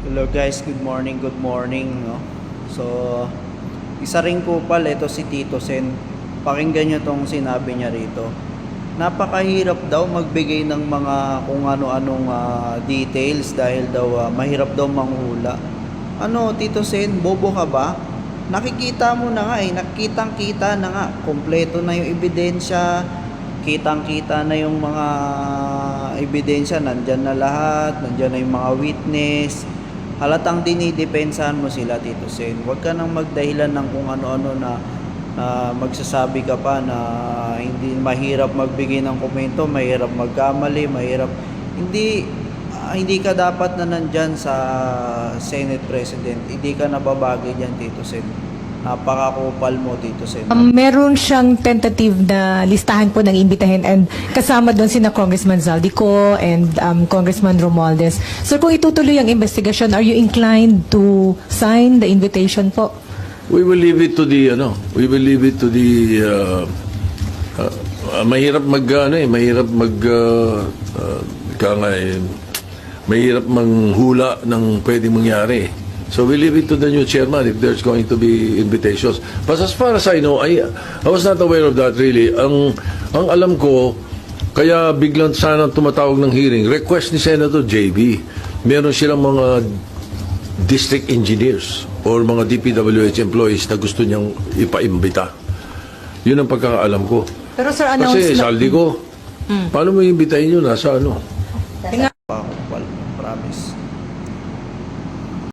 Hello guys, good morning, no? So, isa ring kupal, ito si Tito Sen. Pakinggan nyo tong sinabi niya rito. Napakahirap daw magbigay ng mga kung ano-anong details dahil daw mahirap daw manghula. Ano, Tito Sen, bobo ka ba? Nakikita mo na nga nakitang-kita na nga, kompleto na yung ebidensya, kitang-kita na yung mga ebidensya, nandyan na lahat, nandyan na yung mga witness. Halatang dinidepensahan mo sila, Tito Sen. Huwag ka nang magdahilan ng kung ano-ano na magsasabi ka pa na hindi mahirap magbigay ng komento, mahirap magkamali, mahirap. Hindi ka dapat na nandyan sa Senate President. Hindi ka nababagay dyan, Tito Sen. Napakakupal mo, Tito Sen. Meron siyang tentative na listahan po ng imbitahin and kasama doon sina Congressman Zaldico and Congressman Romualdez. So kung itutuloy ang investigation, are you inclined to sign the invitation po? We will leave it to the mahirap mahirap manghula ng pwedeng mangyari. So we leave it to the new chairman if there's going to be invitations. But as far as I know, I was not aware of that really. Ang alam ko, kaya biglang sana tumatawag ng hearing, request ni Senator JB. Meron silang mga district engineers or mga DPWH employees na gusto niyang ipaimbita. Yun ang pagkakaalam ko. Pero sir, Kasi saldi ko, paano mo iimbitahin yun? Nasa ano?